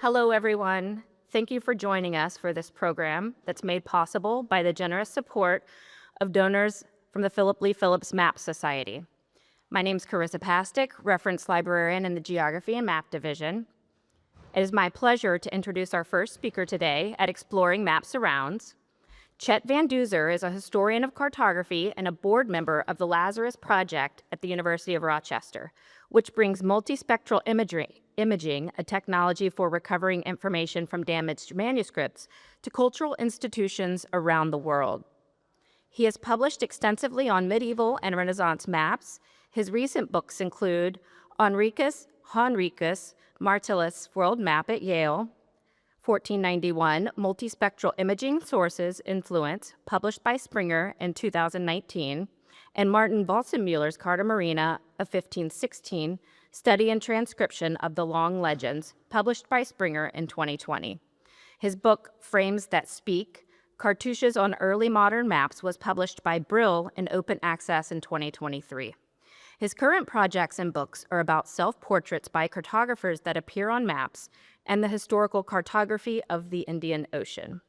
Hello, everyone. Thank you for joining us for this program that's made possible by the generous support of donors from the Lee Phillips Society. My name is Carissa Pastic, reference librarian in the Geography and Map Division. It is my pleasure to introduce our first speaker today at Exploring Map Surrounds. Chet Van Duzer is a historian of cartography and a board member of the Lazarus Project at the University of Rochester, which brings multispectral imaging, a technology for recovering information from damaged manuscripts, to cultural institutions around the world. He has published extensively on medieval and Renaissance maps. His recent books include Henricus Martellus World Map at Yale, 1491, Multispectral Imaging Sources Influence, published by Springer in 2019, and Martin Wossenmüller's Carta Marina of 1516, Study and Transcription of the Long Legends, published by Springer in 2020. His book, Frames That Speak, Cartouches on Early Modern Maps, was published by Brill in open access in 2023. His current projects and books are about self-portraits by cartographers that appear on maps and the historical cartography of the Indian Ocean.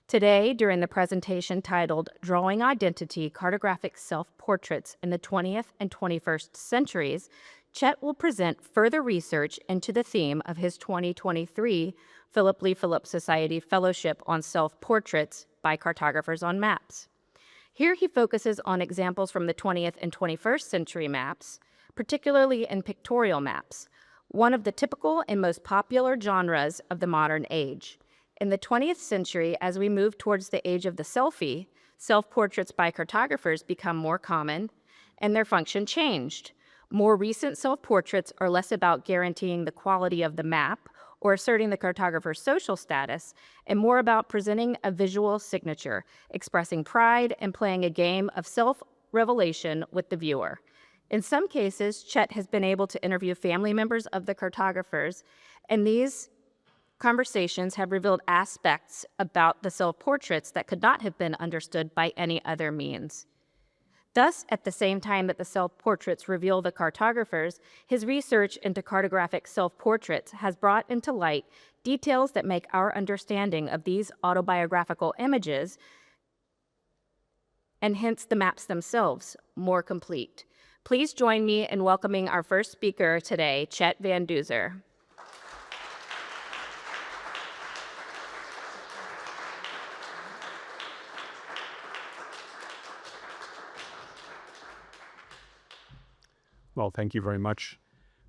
Today, during the presentation titled Drawing Identity, Cartographic Self-Portraits in the 20th and 21st Centuries, Chet will present further research into the theme of his 2023 Lee Phillips Society Fellowship on Self-Portraits by Cartographers on Maps. Here he focuses on examples from the 20th and 21st century maps, particularly in pictorial maps, one of the typical and most popular genres of the modern age. In the 20th century, as we move towards the age of the selfie, self-portraits by cartographers become more common, and their function changed. More recent self-portraits are less about guaranteeing the quality of the map or asserting the cartographer's social status, and more about presenting a visual signature, expressing pride, and playing a game of self-revelation with the viewer. In some cases, Chet has been able to interview family members of the cartographers, and these conversations have revealed aspects about the self-portraits that could not have been understood by any other means. Thus, at the same time that the self-portraits reveal the cartographers, his research into cartographic self-portraits has brought into light details that make our understanding of these autobiographical images, and hence the maps themselves, more complete. Please join me in welcoming our first speaker today, Chet Van Duzer. Well, thank you very much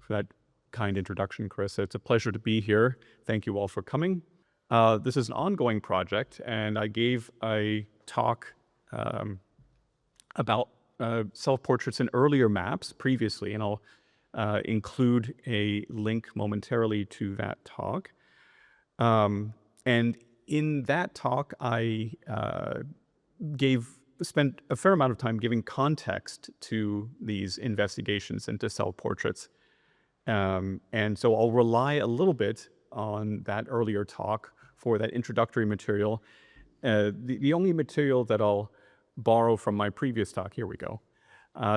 for that kind introduction, Carissa. It's a pleasure to be here. Thank you all for coming. This is an ongoing project, and I gave a talk about self-portraits in earlier maps previously, and I'll include a link momentarily to that talk. And in that talk, I spent a fair amount of time giving context to these investigations into self-portraits. And so I'll rely a little bit on that earlier talk for that introductory material. The only material that I'll borrow from my previous talk, here we go.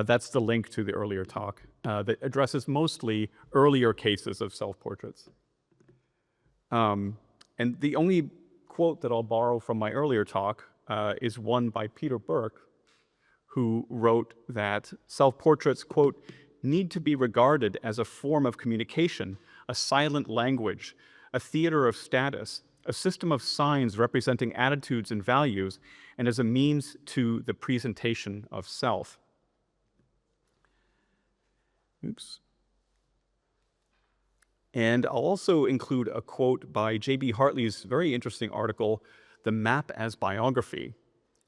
That's the link to the earlier talk that addresses mostly earlier cases of self-portraits. And the only quote that I'll borrow from my earlier talk is one by Peter Burke, who wrote that self-portraits, quote, need to be regarded as a form of communication, a silent language, a theater of status, a system of signs representing attitudes and values, and as a means to the presentation of self. Oops. And I'll also include a quote by J.B. Hartley's very interesting article, The Map as Biography.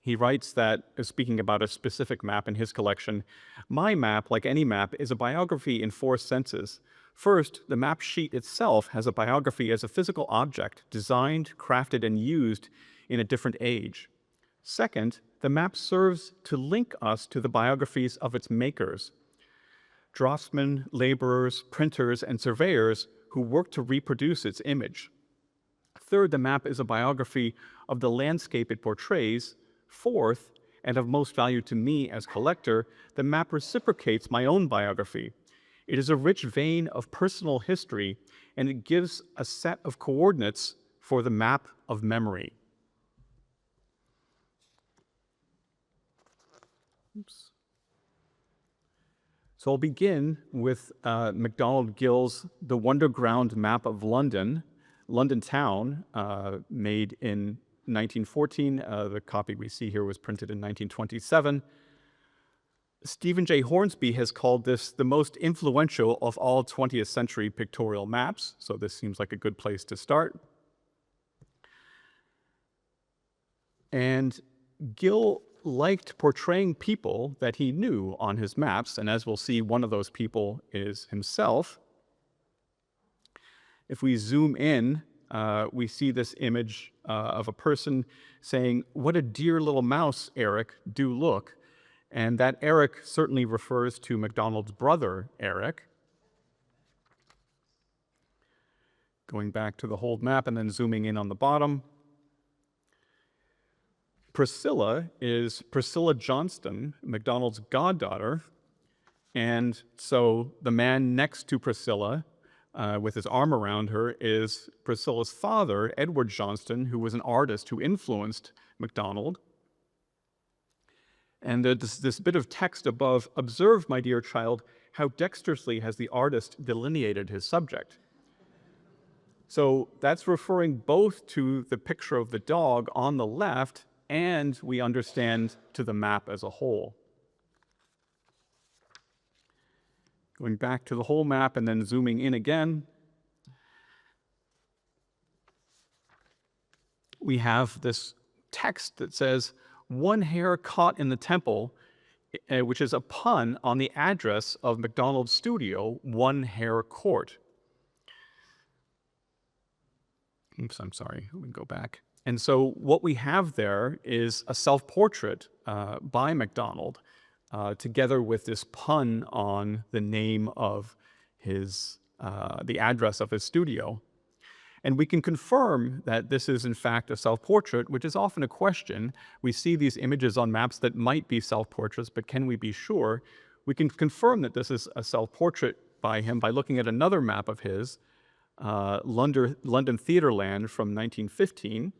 He writes that, speaking about a specific map in his collection, my map, like any map, is a biography in 4 senses. First, the map sheet itself has a biography as a physical object, designed, crafted, and used in a different age. Second, the map serves to link us to the biographies of its makers, draftsmen, laborers, printers, and surveyors who work to reproduce its image. Third, the map is a biography of the landscape it portrays. Fourth, and of most value to me as collector, the map reciprocates my own biography. It is a rich vein of personal history, and it gives a set of coordinates for the map of memory. Oops. So I'll begin with MacDonald Gill's The Wonderground Map of London, London Town, made in 1914. The copy we see here was printed in 1927. Stephen J. Hornsby has called this the most influential of all 20th century pictorial maps, so this seems like a good place to start. And Gill liked portraying people that he knew on his maps, and as we'll see, one of those people is himself. If we zoom in, we see this image of a person saying, "What a dear little mouse, Eric, do look." And that Eric certainly refers to MacDonald's brother, Eric. Going back to the whole map and then zooming in on the bottom. Priscilla is Priscilla Johnston, MacDonald's goddaughter. And so the man next to Priscilla, with his arm around her, is Priscilla's father, Edward Johnston, who was an artist who influenced MacDonald. And there's this bit of text above, "Observe, my dear child, how dexterously has the artist delineated his subject." So that's referring both to the picture of the dog on the left, and we understand to the map as a whole. Going back to the whole map and then zooming in again, we have this text that says, "One hair caught in the temple," which is a pun on the address of MacDonald's studio, One Hare Court. Oops, I'm sorry, we can go back. And so what we have there is a self-portrait by MacDonald, together with this pun on the name of his, the address of his studio. And we can confirm that this is in fact a self-portrait, which is often a question. We see these images on maps that might be self-portraits, but can we be sure? We can confirm that this is a self-portrait by him by looking at another map of his, London Theatreland from 1915.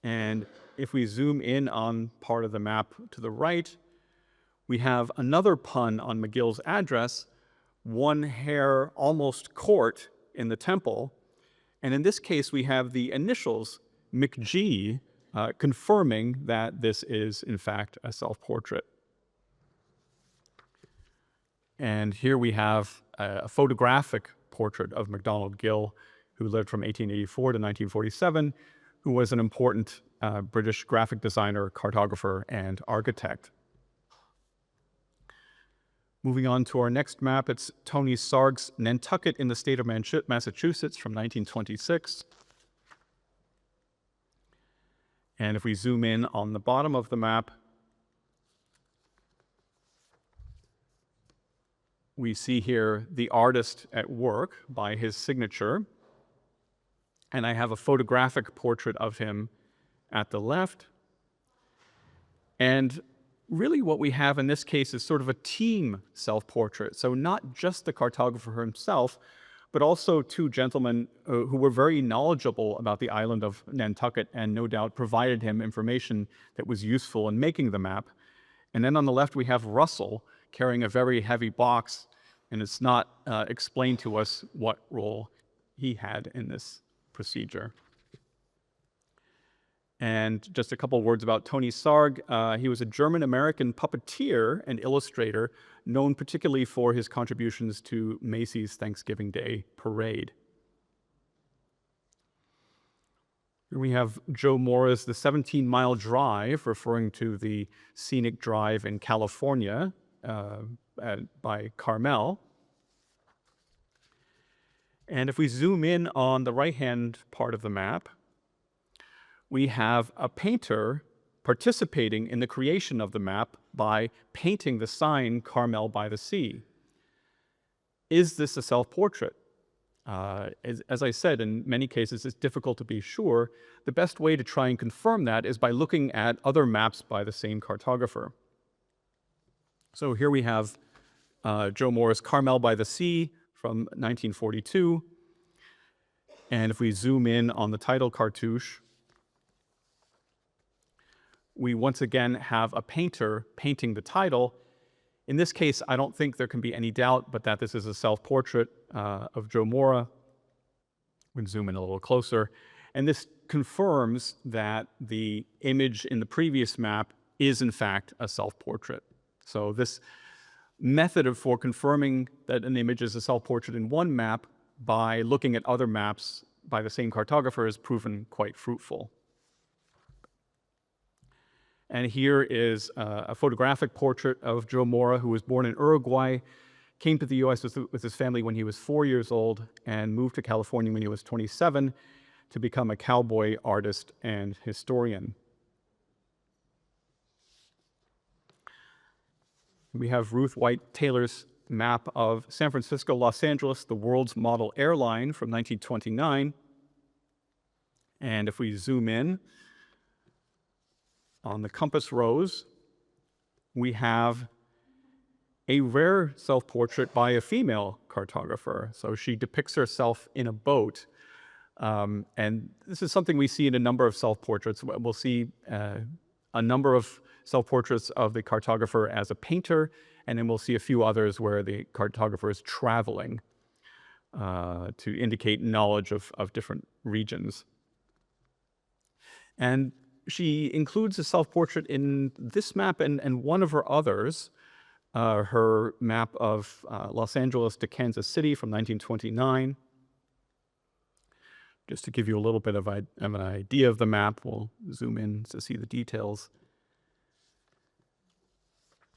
And if we zoom in on part of the map to the right, we have another pun on McGill's address, One Hare Almost Court in the temple. And in this case, we have the initials McG, confirming that this is, in fact, a self-portrait. And here we have a photographic portrait of MacDonald Gill, who lived from 1884 to 1947, who was an important British graphic designer, cartographer, and architect. Moving on to our next map, it's Tony Sarg's Nantucket in the state of Massachusetts from 1926. And if we zoom in on the bottom of the map, we see here the artist at work by his signature. And I have a photographic portrait of him at the left. And really what we have in this case is sort of a team self-portrait. So not just the cartographer himself, but also two gentlemen who were very knowledgeable about the island of Nantucket and no doubt provided him information that was useful in making the map. And then on the left we have Russell carrying a very heavy box, and it's not explained to us what role he had in this procedure. And just a couple words about Tony Sarg. He was a German-American puppeteer and illustrator, known particularly for his contributions to Macy's Thanksgiving Day Parade. Here we have Joe Mora's The 17-Mile Drive, referring to the scenic drive in California by Carmel. And if we zoom in on the right-hand part of the map, we have a painter participating in the creation of the map by painting the sign Carmel by the Sea. Is this a self-portrait? As I said, in many cases, it's difficult to be sure. The best way to try and confirm that is by looking at other maps by the same cartographer. So here we have Joe Moore's Carmel by the Sea from 1942. And if we zoom in on the title cartouche, we once again have a painter painting the title. In this case, I don't think there can be any doubt but that this is a self-portrait of Joe Moore. We can zoom in a little closer. And this confirms that the image in the previous map is in fact a self-portrait. So this method for confirming that an image is a self-portrait in one map by looking at other maps by the same cartographer has proven quite fruitful. And here is a photographic portrait of Joe Moore, who was born in Uruguay, came to the US with his family when he was 4 years old, and moved to California when he was 27 to become a cowboy artist and historian. We have Ruth White Taylor's map of San Francisco, Los Angeles, the world's model airline from 1929. And if we zoom in on the compass rose, we have a rare self-portrait by a female cartographer. So she depicts herself in a boat. And this is something we see in a number of self-portraits. We'll see a number of self-portraits of the cartographer as a painter, and then we'll see a few others where the cartographer is traveling to indicate knowledge of different regions. And she includes a self-portrait in this map and one of her others, her map of Los Angeles to Kansas City from 1929. Just to give you a little bit of an idea of the map, we'll zoom in to see the details.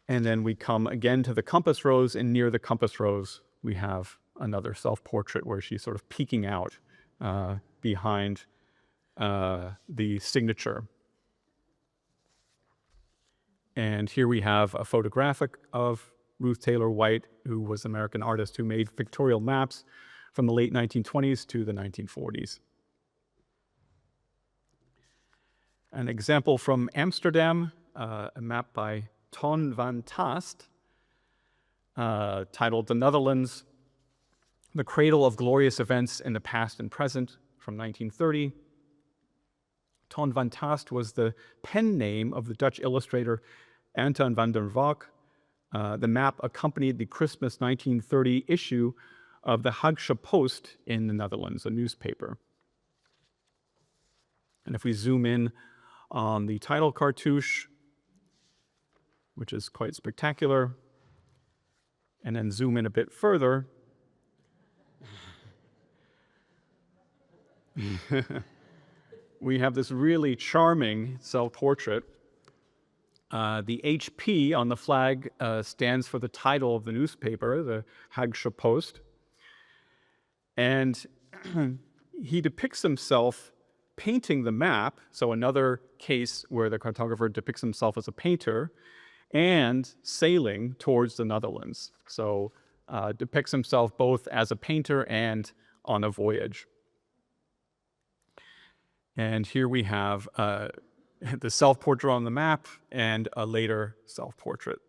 And then we come again to the compass rose, and near the compass rose, we have another self-portrait where she's sort of peeking out behind the signature. And here we have a photographic of Ruth Taylor White, who was an American artist who made pictorial maps from the late 1920s to the 1940s. An example from Amsterdam, a map by Ton van Taast, titled The Netherlands, the Cradle of Glorious Events in the Past and Present from 1930. Ton van Taast was the pen name of the Dutch illustrator Anton van der Valk. The map accompanied the Christmas 1930 issue of the Haagse Post in the Netherlands, a newspaper. And if we zoom in on the title cartouche, which is quite spectacular, and then zoom in a bit further, we have this really charming self-portrait. The HP on the flag stands for the title of the newspaper, the Haagse Post. And he depicts himself painting the map, so another case where the cartographer depicts himself as a painter, and sailing towards the Netherlands. So depicts himself both as a painter and on a voyage. And here we have the self-portrait on the map and a later self-portrait.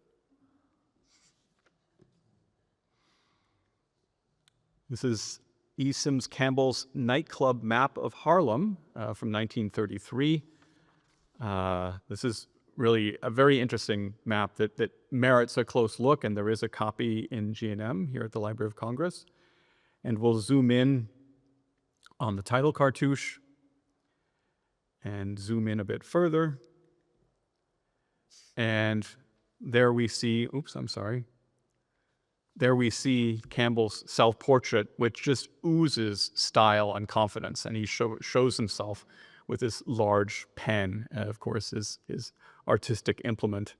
This is E. Sims Campbell's nightclub map of Harlem from 1933. This is really a very interesting map that merits a close look, and there is a copy in G&M here at the Library of Congress. And we'll zoom in on the title cartouche and zoom in a bit further. And there we see, there we see Campbell's self-portrait, which just oozes style and confidence. And he shows himself with this large pen, of course, his artistic implement.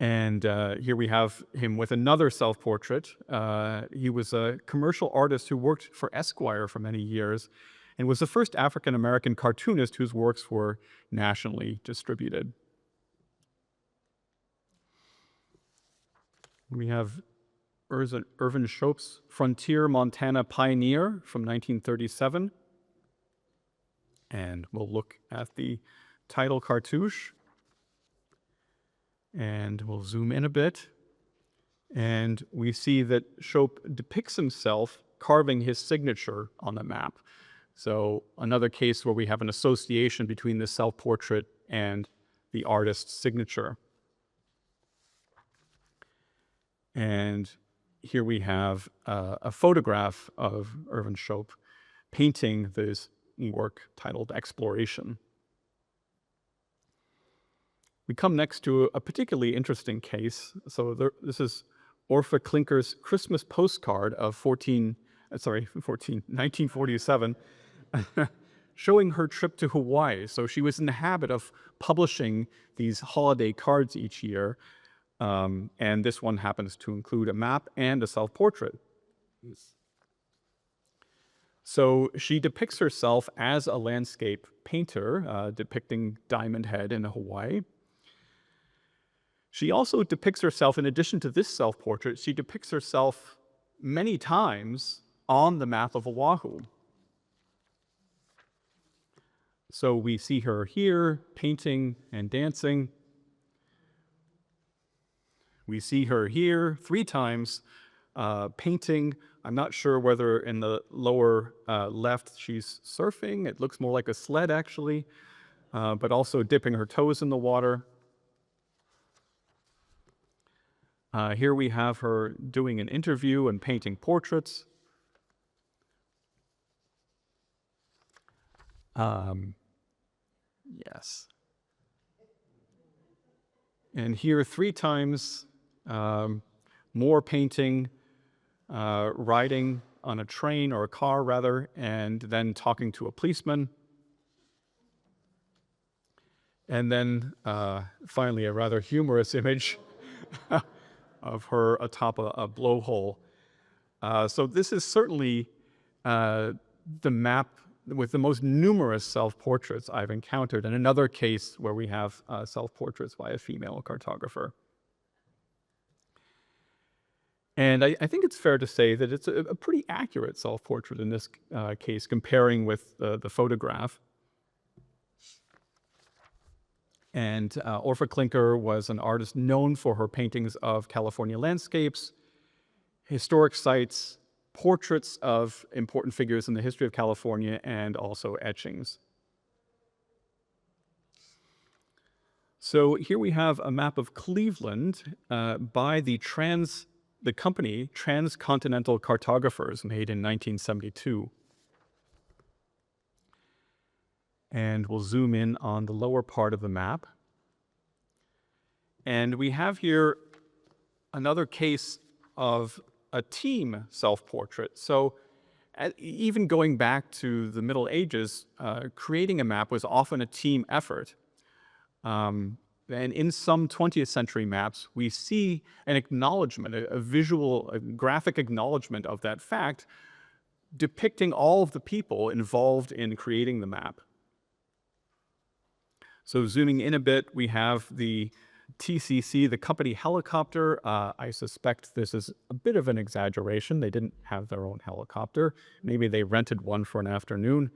And here we have him with another self-portrait. He was a commercial artist who worked for Esquire for many years and was the first African-American cartoonist whose works were nationally distributed. We have Irvin Shope's Frontier Montana Pioneer from 1937. And we'll look at the title cartouche. And we'll zoom in a bit. And we see that Shope depicts himself carving his signature on the map. So another case where we have an association between the self-portrait and the artist's signature. And here we have a photograph of Irvin Shope painting this work titled Exploration. We come next to a particularly interesting case. So this is Orpha Klinker's Christmas postcard of 1947, showing her trip to Hawaii. So she was in the habit of publishing these holiday cards each year, and this one happens to include a map and a self-portrait. So she depicts herself as a landscape painter, depicting Diamond Head in Hawaii. She also depicts herself, in addition to this self-portrait, she depicts herself many times on the map of Oahu. So we see her here painting and dancing. We see her here 3 times painting. I'm not sure whether in the lower left she's surfing. It looks more like a sled, actually, but also dipping her toes in the water. Here we have her doing an interview and painting portraits. Yes. And here 3 times, more painting, riding on a train or a car rather, and then talking to a policeman. And then finally a rather humorous image of her atop a blowhole. So this is certainly the map with the most numerous self-portraits I've encountered, and another case where we have self-portraits by a female cartographer. And I think it's fair to say that it's a pretty accurate self-portrait in this case, comparing with the photograph. And Orpha Klinker was an artist known for her paintings of California landscapes, historic sites, portraits of important figures in the history of California, and also etchings. So here we have a map of Cleveland by the company Transcontinental Cartographers, made in 1972. And we'll zoom in on the lower part of the map. And we have here another case of a team self-portrait. So even going back to the Middle Ages, creating a map was often a team effort. And in some 20th century maps, we see an acknowledgement, a visual, a graphic acknowledgement of that fact, depicting all of the people involved in creating the map. So zooming in a bit, we have the TCC, the company helicopter. I suspect this is a bit of an exaggeration. They didn't have their own helicopter. Maybe they rented one for an afternoon.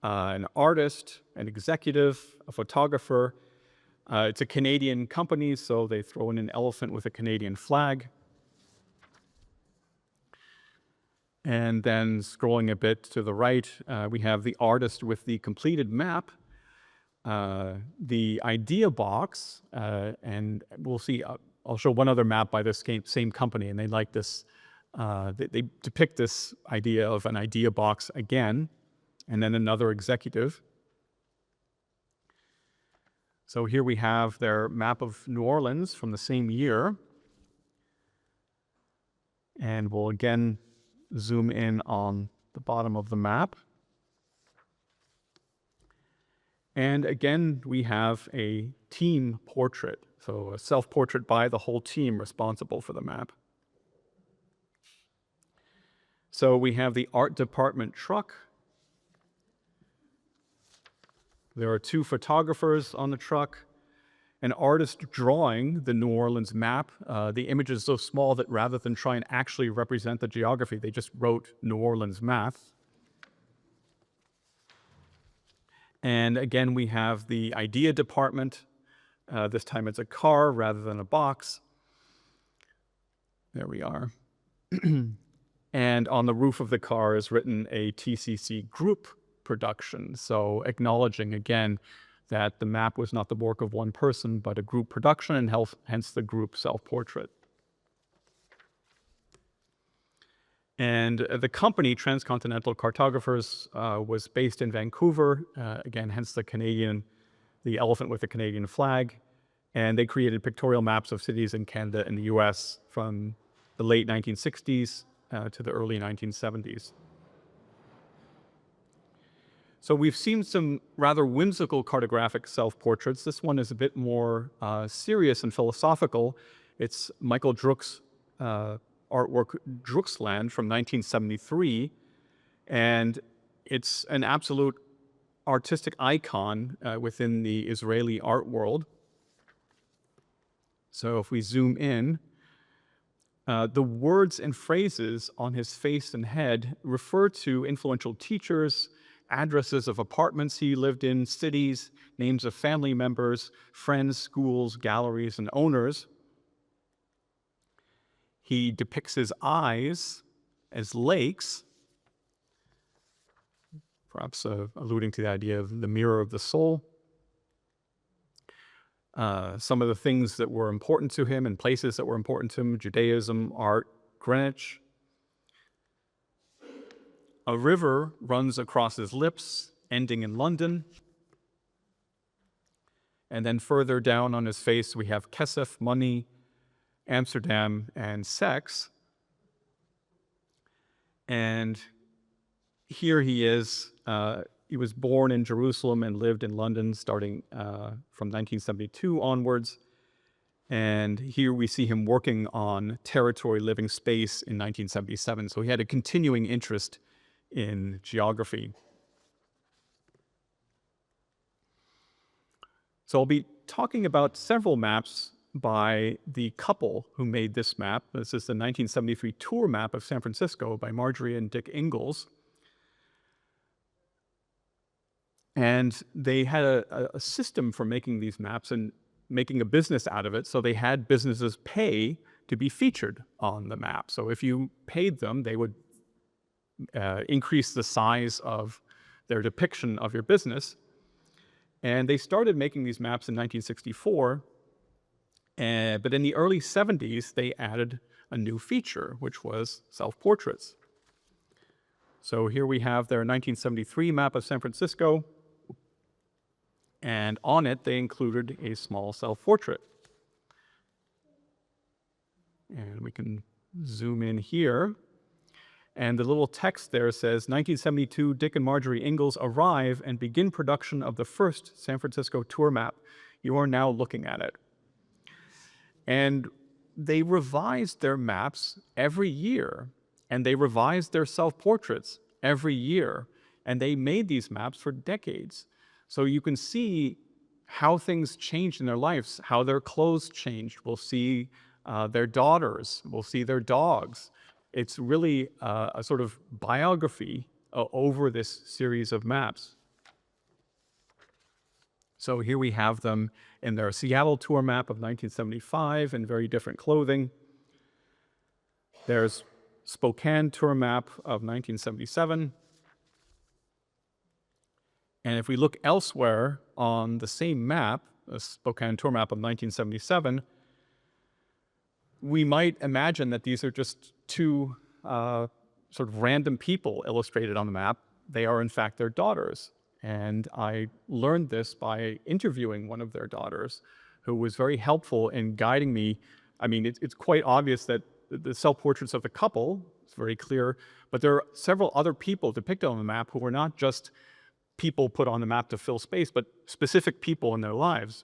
An artist, an executive, a photographer. It's a Canadian company, so they throw in an elephant with a Canadian flag. And then scrolling a bit to the right, we have the artist with the completed map. The idea box, and we'll see, I'll show one other map by this same company, and they like this, they depict this idea of an idea box again, and then another executive. So here we have their map of New Orleans from the same year, and we'll again zoom in on the bottom of the map. And again, we have a team portrait, so a self-portrait by the whole team responsible for the map. So we have the art department truck. There are 2 photographers on the truck, an artist drawing the New Orleans map. The image is so small that rather than try and actually represent the geography, they just wrote New Orleans map. And again, we have the idea department. This time it's a car rather than a box. There we are. And on the roof of the car is written a TCC group production. So acknowledging again that the map was not the work of one person, but a group production, and hence the group self-portrait. And the company, Transcontinental Cartographers, was based in Vancouver, again, hence the elephant with the Canadian flag. And they created pictorial maps of cities in Canada and the US from the late 1960s to the early 1970s. So we've seen some rather whimsical cartographic self-portraits. This one is a bit more serious and philosophical. It's Michael Druck's artwork, Drucksland, from 1973. And it's an absolute artistic icon within the Israeli art world. So if we zoom in, the words and phrases on his face and head refer to influential teachers, addresses of apartments he lived in, cities, names of family members, friends, schools, galleries, and owners. He depicts his eyes as lakes, perhaps alluding to the idea of the mirror of the soul. Some of the things that were important to him and places that were important to him: Judaism, art, Greenwich. A river runs across his lips, ending in London. And then further down on his face, we have kesef, money, Amsterdam, and sex. And here he is. He was born in Jerusalem and lived in London starting from 1972 onwards. And here we see him working on territory, living space in 1977. So he had a continuing interest in geography. So I'll be talking about several maps by the couple who made this map. This is the 1973 tour map of San Francisco by Marjorie and Dick Ingalls. And they had a system for making these maps and making a business out of it. So they had businesses pay to be featured on the map. So if you paid them, they would increase the size of their depiction of your business. And they started making these maps in 1964. But in the early 70s, they added a new feature, which was self-portraits. So here we have their 1973 map of San Francisco. And on it, they included a small self-portrait. And we can zoom in here. And the little text there says, 1972, Dick and Marjorie Ingalls arrive and begin production of the first San Francisco tour map. You are now looking at it. And they revised their maps every year, and they revised their self-portraits every year, and they made these maps for decades. So you can see how things changed in their lives, how their clothes changed. We'll see their daughters, we'll see their dogs. It's really a sort of biography over this series of maps. So here we have them in their Seattle tour map of 1975 in very different clothing. There's Spokane tour map of 1977. And if we look elsewhere on the same map, the Spokane tour map of 1977, we might imagine that these are just two sort of random people illustrated on the map. They are, in fact, their daughters. And I learned this by interviewing one of their daughters, who was very helpful in guiding me. I mean, it's quite obvious that the self-portraits of the couple, it's very clear, but there are several other people depicted on the map who were not just people put on the map to fill space, but specific people in their lives.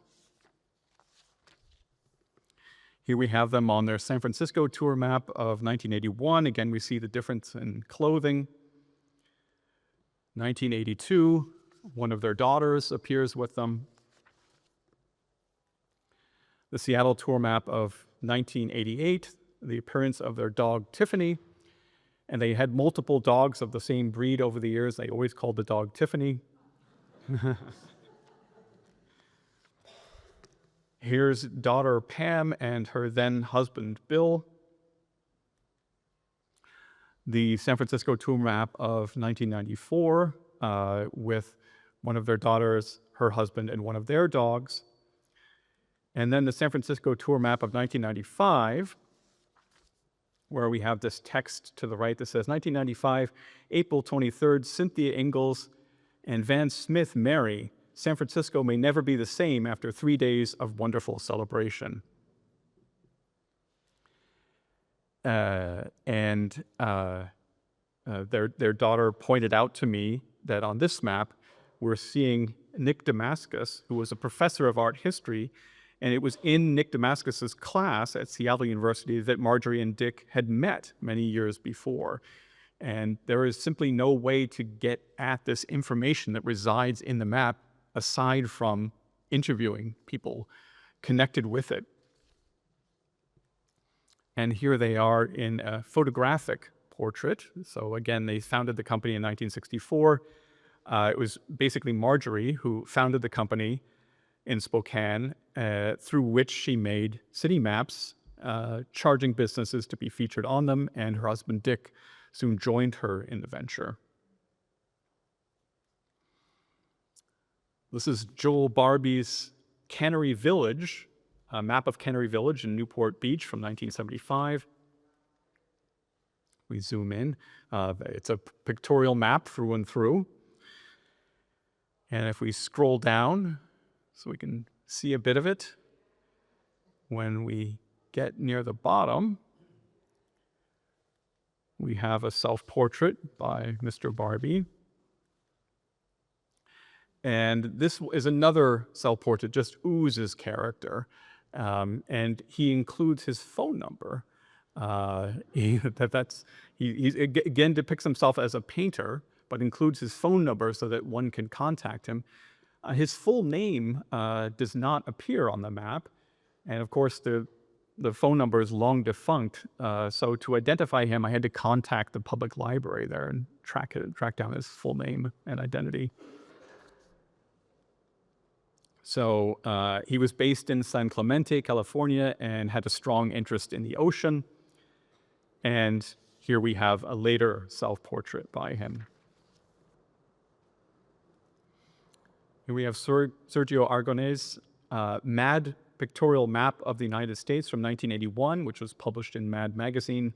Here we have them on their San Francisco tour map of 1981. Again, we see the difference in clothing. 1982, one of their daughters appears with them. The Seattle tour map of 1988, the appearance of their dog Tiffany. And they had multiple dogs of the same breed over the years. They always called the dog Tiffany. Here's daughter Pam and her then husband Bill. the San Francisco tour map of 1994 with one of their daughters, her husband, and one of their dogs. And then the San Francisco tour map of 1995, where we have this text to the right that says, 1995, April 23rd, Cynthia Ingalls and Van Smith Mary, San Francisco may never be the same after 3 days of wonderful celebration. Their daughter pointed out to me that on this map, we're seeing Nick Damascus, who was a professor of art history, and it was in Nick Damascus's class at Seattle University that Marjorie and Dick had met many years before. And there is simply no way to get at this information that resides in the map aside from interviewing people connected with it. And here they are in a photographic portrait. So again, they founded the company in 1964. It was basically Marjorie who founded the company in Spokane, through which she made city maps, charging businesses to be featured on them, and her husband Dick soon joined her in the venture. This is Joel Barbie's Cannery Village, a map of Cannery Village in Newport Beach from 1975. We zoom in. It's a pictorial map through and through. And if we scroll down, so we can see a bit of it, when we get near the bottom, we have a self-portrait by Mr. Barbie. And this is another self-portrait, just oozes character. And he includes his phone number. He again depicts himself as a painter, but includes his phone number so that one can contact him. His full name does not appear on the map. And of course, the phone number is long defunct. So to identify him, I had to contact the public library there and track down his full name and identity. So he was based in San Clemente, California, and had a strong interest in the ocean. And here we have a later self-portrait by him. Here we have Sergio Aragonés' Mad Pictorial Map of the United States from 1981, which was published in Mad magazine.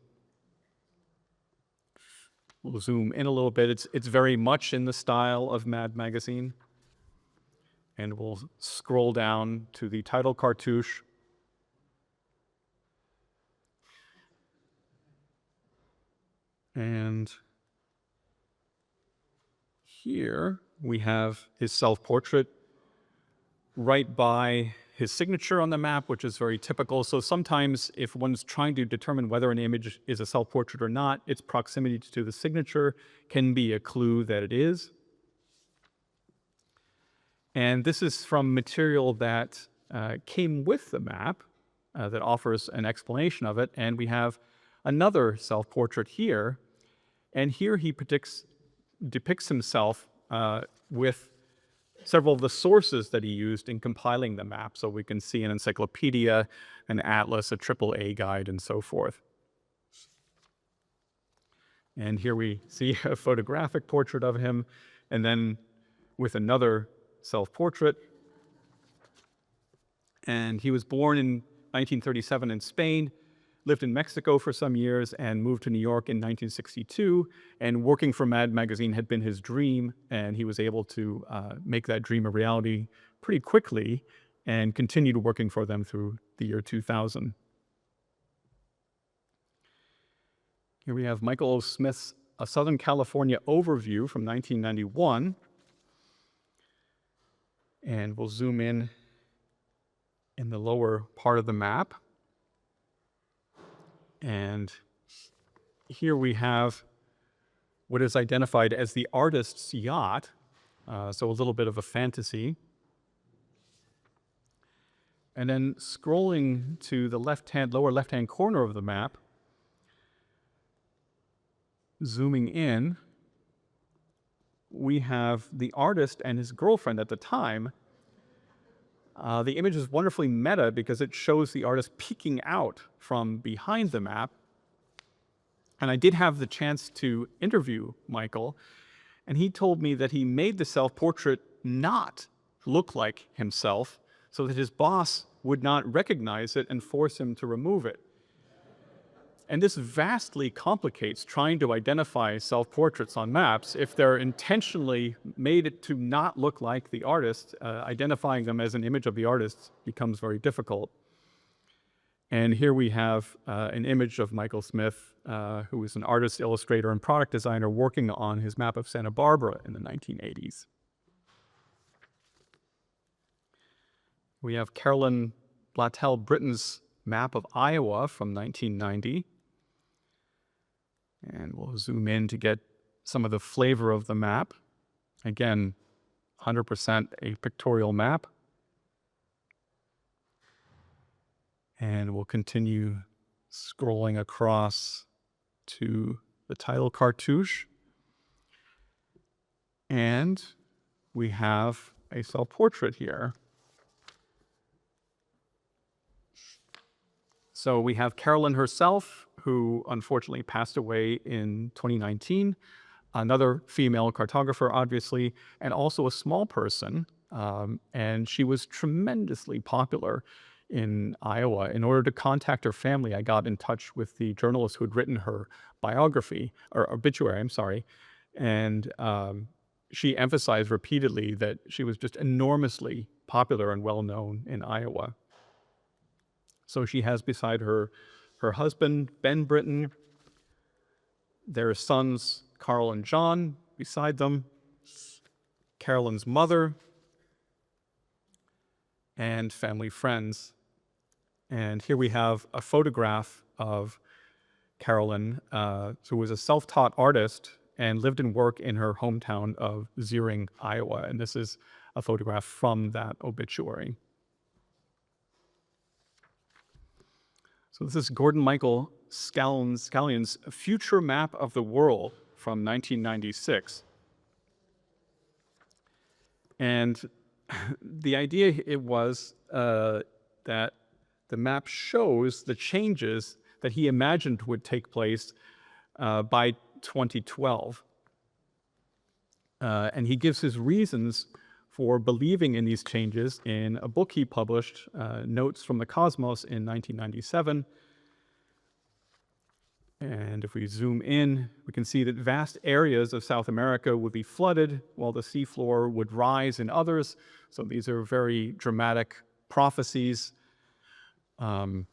We'll zoom in a little bit. It's very much in the style of Mad magazine. And we'll scroll down to the title cartouche. And here we have his self-portrait right by his signature on the map, which is very typical. So sometimes if one's trying to determine whether an image is a self-portrait or not, its proximity to the signature can be a clue that it is. And this is from material that came with the map that offers an explanation of it. And we have another self-portrait here. And here he depicts himself with several of the sources that he used in compiling the map. So we can see an encyclopedia, an atlas, a AAA guide, and so forth. And here we see a photographic portrait of him, and then with another self-portrait. And he was born in 1937 in Spain, lived in Mexico for some years, and moved to New York in 1962. And working for Mad magazine had been his dream, and he was able to make that dream a reality pretty quickly and continued working for them through the year 2000. Here we have Michael O. Smith's A Southern California Overview from 1991. And we'll zoom in the lower part of the map. And here we have what is identified as the artist's yacht, so a little bit of a fantasy. And then scrolling to the lower left-hand corner of the map, zooming in, we have the artist and his girlfriend at the time. The image is wonderfully meta because it shows the artist peeking out from behind the map. And I did have the chance to interview Michael, and he told me that he made the self-portrait not look like himself so that his boss would not recognize it and force him to remove it. And this vastly complicates trying to identify self-portraits on maps. If they're intentionally made it to not look like the artist, identifying them as an image of the artist becomes very difficult. And here we have an image of Michael Smith, who was an artist, illustrator, and product designer working on his map of Santa Barbara in the 1980s. We have Carolyn Blattell Britton's map of Iowa from 1990. And we'll zoom in to get some of the flavor of the map. Again, 100% a pictorial map. And we'll continue scrolling across to the title cartouche. And we have a self-portrait here. So we have Carolyn herself, who unfortunately passed away in 2019, another female cartographer, obviously, and also a small person. And she was tremendously popular in Iowa. In order to contact her family, I got in touch with the journalist who had written her biography, or obituary, I'm sorry. And she emphasized repeatedly that she was just enormously popular and well-known in Iowa. So she has beside her husband, Ben Britton, their sons, Carl and John, beside them, Carolyn's mother, and family friends. And here we have a photograph of Carolyn, who was a self-taught artist and lived and worked in her hometown of Zering, Iowa. And this is a photograph from that obituary. So this is Gordon Michael Scallion's Future Map of the World from 1996. And the idea it was that the map shows the changes that he imagined would take place by 2012. And he gives his reasons for believing in these changes in a book he published, Notes from the Cosmos, in 1997. And if we zoom in, we can see that vast areas of South America would be flooded while the seafloor would rise in others. So these are very dramatic prophecies. And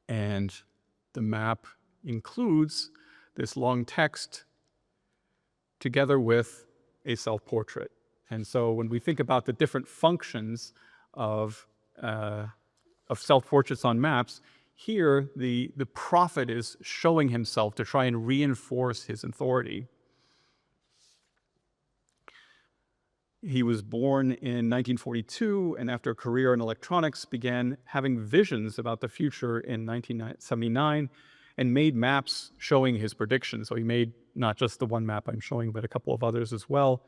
the map includes this long text together with a self-portrait. And so when we think about the different functions of self-portraits on maps, here the prophet is showing himself to try and reinforce his authority. He was born in 1942, and after a career in electronics, began having visions about the future in 1979 and made maps showing his predictions. So he made not just the one map I'm showing, but a couple of others as well.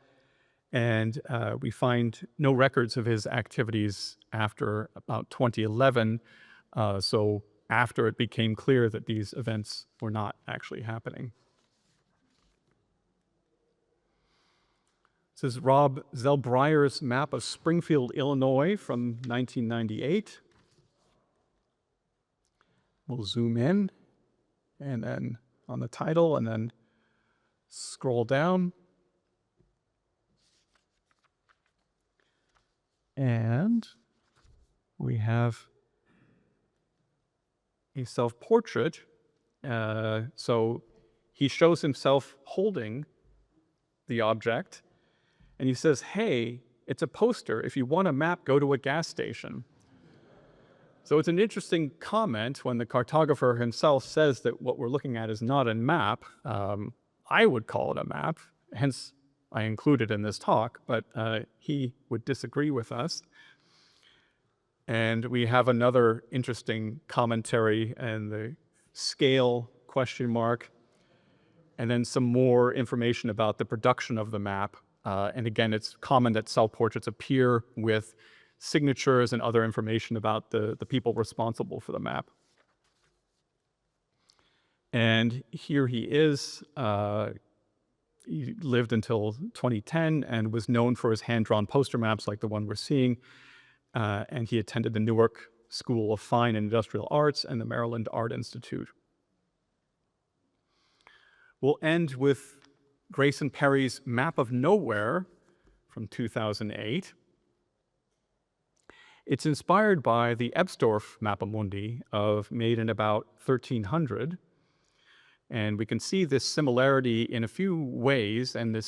And we find no records of his activities after about 2011. So after it became clear that these events were not actually happening. This is Rob Zellbreyer's map of Springfield, Illinois from 1998. We'll zoom in and then on the title and then scroll down. And we have a self-portrait. So he shows himself holding the object, and he says, "Hey, it's a poster. If you want a map, go to a gas station." So it's an interesting comment when the cartographer himself says that what we're looking at is not a map. I would call it a map, hence I include it in this talk, but he would disagree with us. And we have another interesting commentary and the scale question mark, and then some more information about the production of the map. And again, it's common that self-portraits appear with signatures and other information about the people responsible for the map. And here he is. He lived until 2010 and was known for his hand-drawn poster maps like the one we're seeing. And he attended the Newark School of Fine and Industrial Arts and the Maryland Art Institute. We'll end with Grayson Perry's Map of Nowhere from 2008. It's inspired by the Ebsdorf Mappamundi made in about 1300. And we can see this similarity in a few ways, and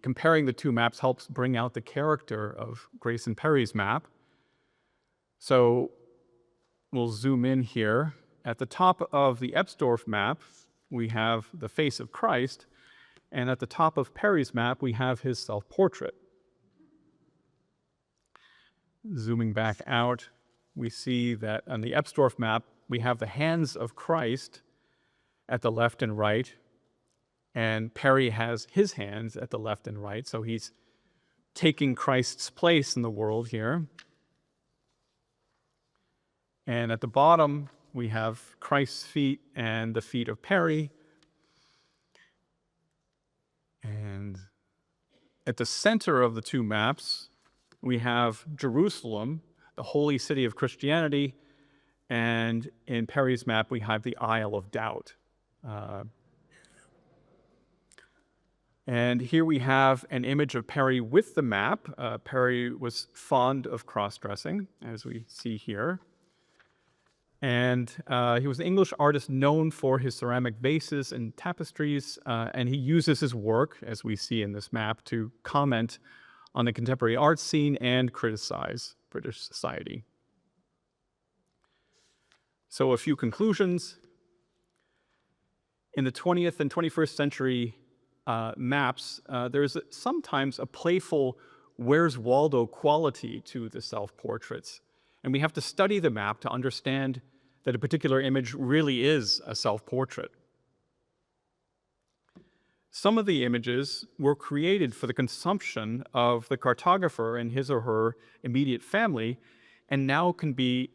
comparing the two maps helps bring out the character of Grayson Perry's map. So we'll zoom in here. At the top of the Ebsdorf map, we have the face of Christ, and at the top of Perry's map, we have his self-portrait. Zooming back out, we see that on the Ebsdorf map, we have the hands of Christ at the left and right, and Perry has his hands at the left and right, so he's taking Christ's place in the world here. And at the bottom, we have Christ's feet and the feet of Perry. And at the center of the two maps, we have Jerusalem, the holy city of Christianity, and in Perry's map, we have the Isle of Doubt. And here we have an image of Perry with the map. Perry was fond of cross-dressing, as we see here. And he was an English artist known for his ceramic vases and tapestries, and he uses his work, as we see in this map, to comment on the contemporary art scene and criticize British society. So a few conclusions. In the 20th and 21st century maps, there's sometimes a playful Where's Waldo quality to the self-portraits. And we have to study the map to understand that a particular image really is a self-portrait. Some of the images were created for the consumption of the cartographer and his or her immediate family, and now can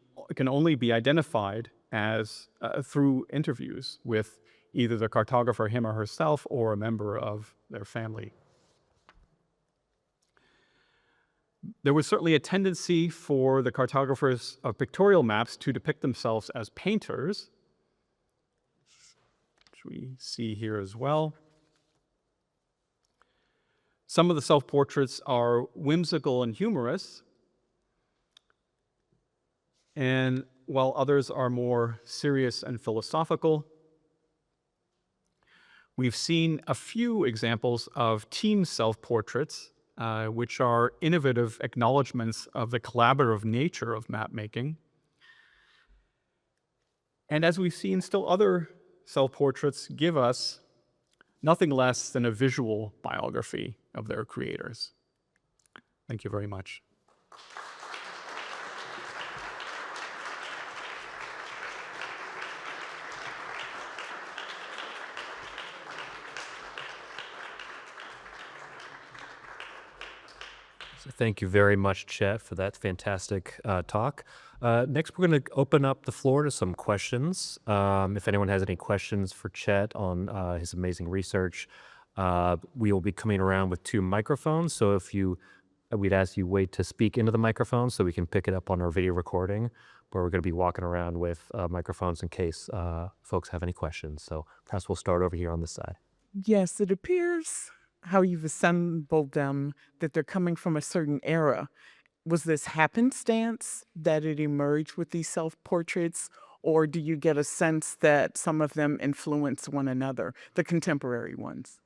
only be identified as through interviews with either the cartographer, him or herself, or a member of their family. There was certainly a tendency for the cartographers of pictorial maps to depict themselves as painters, which we see here as well. Some of the self-portraits are whimsical and humorous, and while others are more serious and philosophical. We've seen a few examples of team self-portraits, which are innovative acknowledgments of the collaborative nature of mapmaking. And as we've seen, still other self-portraits give us nothing less than a visual biography of their creators. Thank you very much. Thank you very much, Chet, for that fantastic talk. Next, we're going to open up the floor to some questions. If anyone has any questions for Chet on his amazing research, we will be coming around with 2 microphones. So we'd ask you wait to speak into the microphone so we can pick it up on our video recording, but we're going to be walking around with microphones in case folks have any questions. So perhaps we'll start over here on this side. Yes, it appears how you've assembled them, that they're coming from a certain era. Was this happenstance that it emerged with these self-portraits, or do you get a sense that some of them influence one another, the contemporary ones?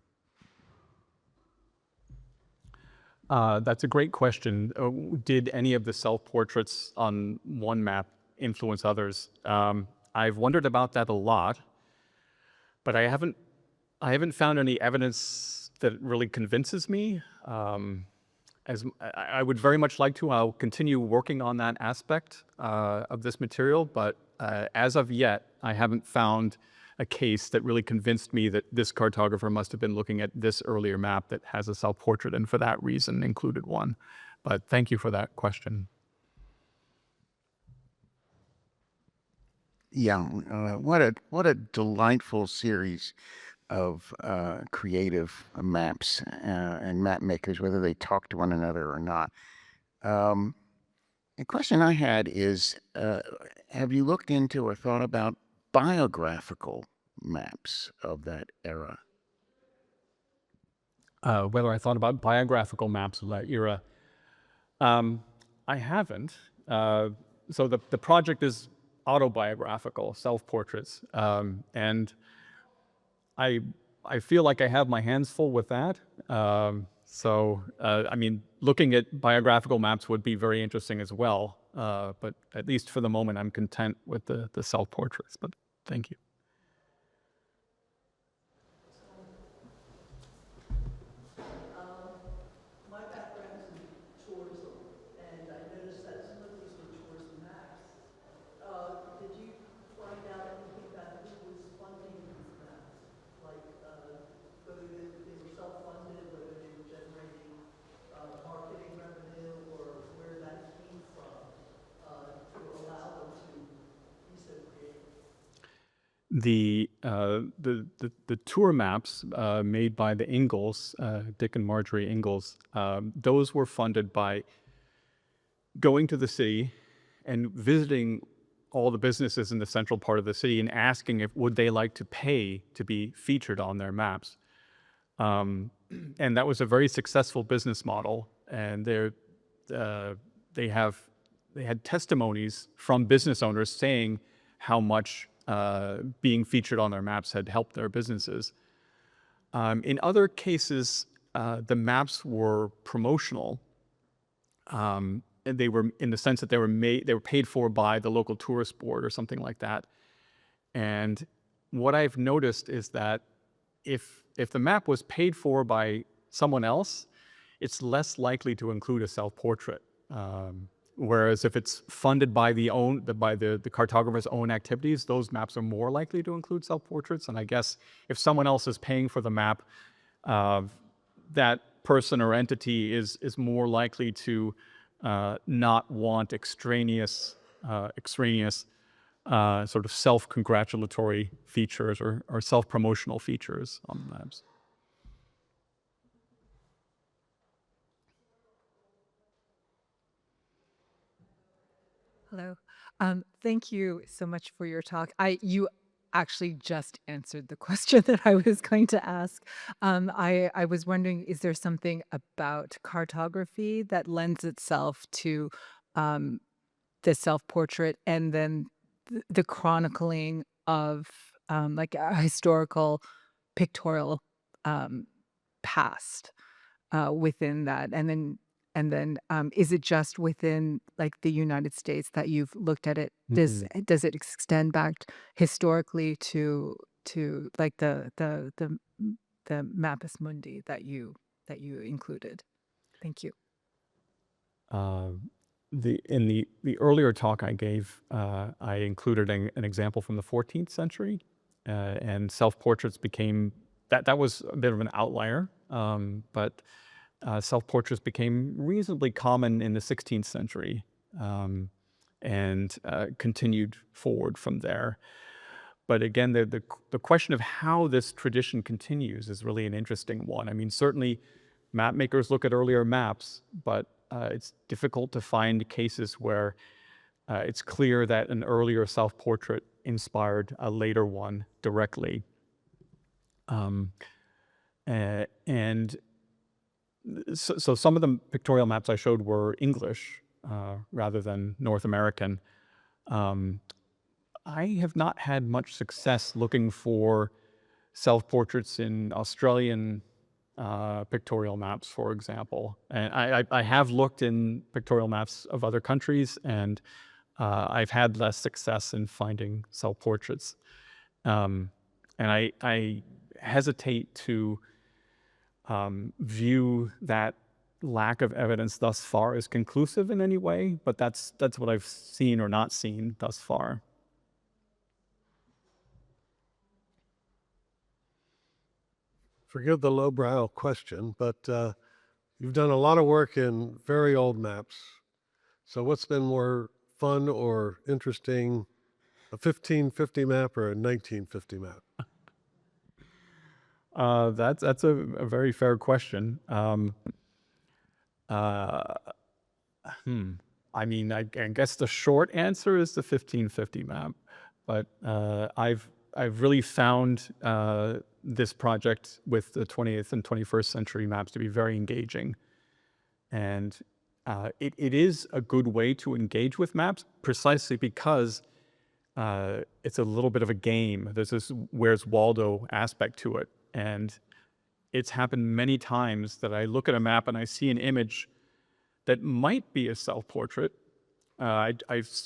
That's a great question. Did any of the self-portraits on one map influence others? I've wondered about that a lot, but I haven't found any evidence that really convinces me. As I would very much like to, I'll continue working on that aspect of this material, but as of yet, I haven't found a case that really convinced me that this cartographer must have been looking at this earlier map that has a self-portrait and for that reason included one. But thank you for that question. Yeah, what a delightful series of creative maps and map makers, whether they talk to one another or not. Um, a question I had is, have you looked into or thought about biographical maps of that era? Whether I thought about biographical maps of that era. Um, I haven't. So the project is autobiographical, self-portraits, and I I feel like I have my hands full with that. I mean, looking at biographical maps would be very interesting as well. But at least for the moment, I'm content with the self-portraits. But thank you. My background is in tourism, and I noticed that some of these were tourism maps. Did you find out anything about who was funding these maps? Like, whether they were self-funded, whether they were generating marketing revenue, or where that came from to allow them to be so creative? The tour maps made by the Ingalls, Dick and Marjorie Ingalls, those were funded by going to the city and visiting all the businesses in the central part of the city and asking if would they like to pay to be featured on their maps. Um, and that was a very successful business model. And uh, they have they had testimonies from business owners saying how much being featured on their maps had helped their businesses. In other cases, the maps were promotional. And they were in the sense that they were paid for by the local tourist board or something like that. And what I've noticed is that if the map was paid for by someone else, it's less likely to include a self-portrait. Whereas if it's funded by the cartographer's own activities, those maps are more likely to include self-portraits. And I guess if someone else is paying for the map, that person or entity is more likely to not want extraneous sort of self-congratulatory features or self-promotional features on the maps. Hello. Thank you so much for your talk. You actually just answered the question that I was going to ask. I was wondering, is there something about cartography that lends itself to um, the self-portrait and then the chronicling of like a historical pictorial um, past within that? Is it just within like the United States that you've looked at it? Does it extend back historically to like the Mapus Mundi that you included? Thank you. In the earlier talk I gave, I included an example from the 14th century, and self-portraits became that was a bit of an outlier, but self-portraits became reasonably common in the 16th century, and continued forward from there. But again, the question of how this tradition continues is really an interesting one. I mean, certainly map makers look at earlier maps, but it's difficult to find cases where it's clear that an earlier self-portrait inspired a later one directly. And so some of the pictorial maps I showed were English rather than North American. I have not had much success looking for self-portraits in Australian pictorial maps, for example. And I have looked in pictorial maps of other countries, and I've had less success in finding self-portraits. And I hesitate to view that lack of evidence thus far as conclusive in any way, but that's what I've seen or not seen thus far. Forgive the lowbrow question, but you've done a lot of work in very old maps. So what's been more fun or interesting A 1550 map or a 1950 map? That's a very fair question. Uh, I mean, I guess the short answer is the 1550 map, but I've really found this project with the 20th and 21st century maps to be very engaging, and it is a good way to engage with maps precisely because it's a little bit of a game. There's this Where's Waldo aspect to it, and it's happened many times that I look at a map and I see an image that might be a self-portrait. I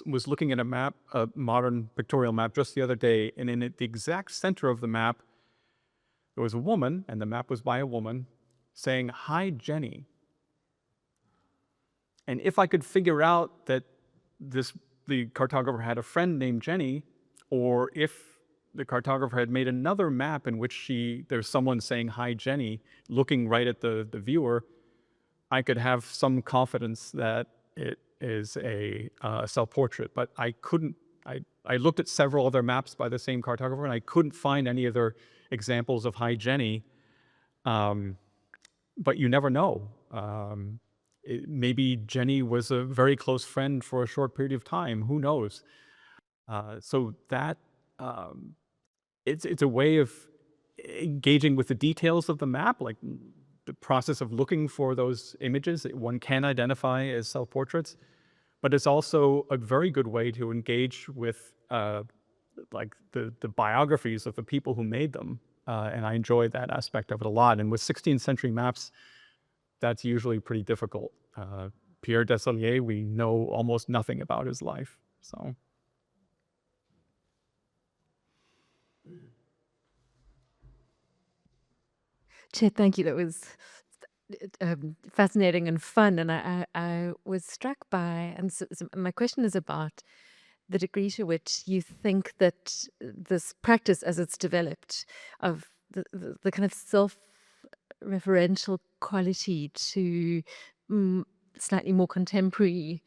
was looking at a map, a modern pictorial map, just the other day, and in the exact center of the map, there was a woman, and the map was by a woman, saying, "Hi, Jenny." And if I could figure out that the cartographer had a friend named Jenny, or if the cartographer had made another map in which there's someone saying, "Hi, Jenny," looking right at the viewer, I could have some confidence that it is a self-portrait. But I couldn't. I looked at several other maps by the same cartographer, and I couldn't find any other examples of "Hi, Jenny." But you never know. Maybe Jenny was a very close friend for a short period of time. Who knows? So that it's a way of engaging with the details of the map, like the process of looking for those images that one can identify as self-portraits. But it's also a very good way to engage with like the biographies of the people who made them. And I enjoy that aspect of it a lot. And with 16th century maps, that's usually pretty difficult. Pierre Desailliers, we know almost nothing about his life. So. Chet, thank you. That was fascinating and fun. And I was struck by, and so my question is about the degree to which you think that this practice as it's developed of the kind of self-referential quality to slightly more contemporary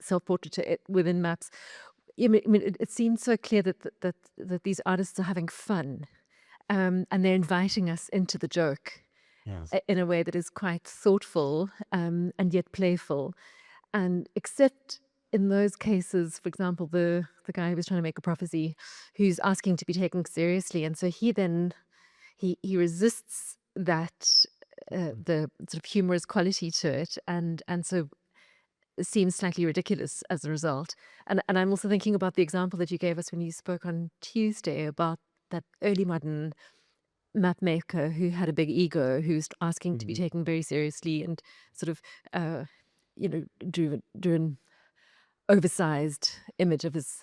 self-portraiture within maps. I mean, it seems so clear that these artists are having fun, and they're inviting us into the joke. Yes. In a way that is quite thoughtful and yet playful. And except in those cases, for example, the guy who was trying to make a prophecy, who's asking to be taken seriously, and so he resists that the sort of humorous quality to it, and so it seems slightly ridiculous as a result. And I'm also thinking about the example that you gave us when you spoke on Tuesday about that early modern map maker who had a big ego, who's asking to be taken very seriously, and sort of drew an oversized image of his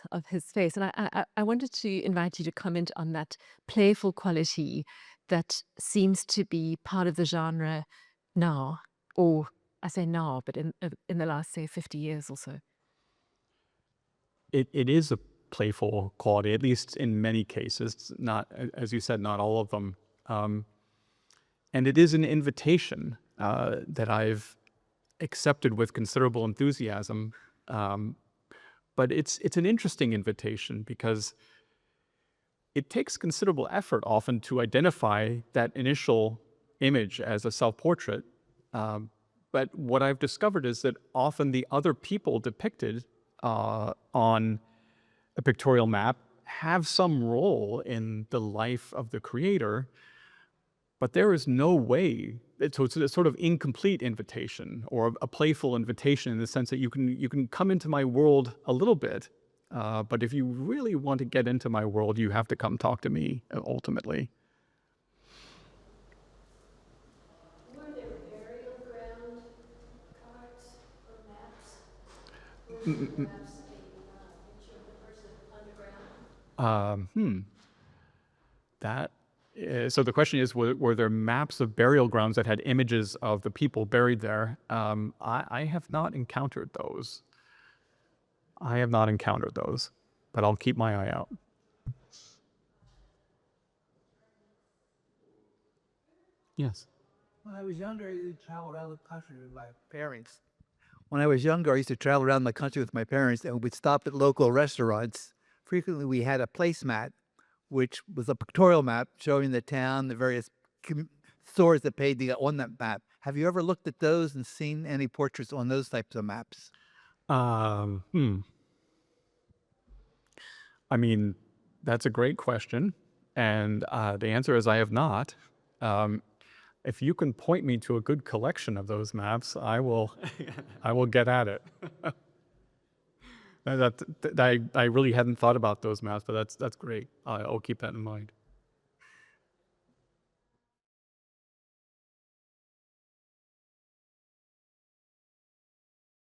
face. And I wanted to invite you to comment on that playful quality that seems to be part of the genre now, or I say now, but in the last, say, 50 years or so. It is a playful quality, at least in many cases. Not, as you said, not all of them. And it is an invitation that I've accepted with considerable enthusiasm. But it's an interesting invitation because it takes considerable effort often to identify that initial image as a self-portrait. But what I've discovered is that often the other people depicted on a pictorial map have some role in the life of the creator, but there is no way. So it's a sort of incomplete invitation, or a playful invitation, in the sense that you can come into my world a little bit, but if you really want to get into my world, you have to come talk to me ultimately. Were there burial ground cards or maps? Were there maps a picture of the person underground? So the question is, were there maps of burial grounds that had images of the people buried there? I have not encountered those. But I'll keep my eye out. Yes. When I was younger, I traveled out of the country with my parents. When I was younger, I used to travel around the country with my parents and we'd stop at local restaurants. Frequently, we had a placemat, which was a pictorial map showing the town, the various stores that paid on that map. Have you ever looked at those and seen any portraits on those types of maps? Hmm. I mean, that's a great question. And the answer is I have not. If you can point me to a good collection of those maps, I will, I will get at it. I really hadn't thought about those maps, but that's great. I'll keep that in mind.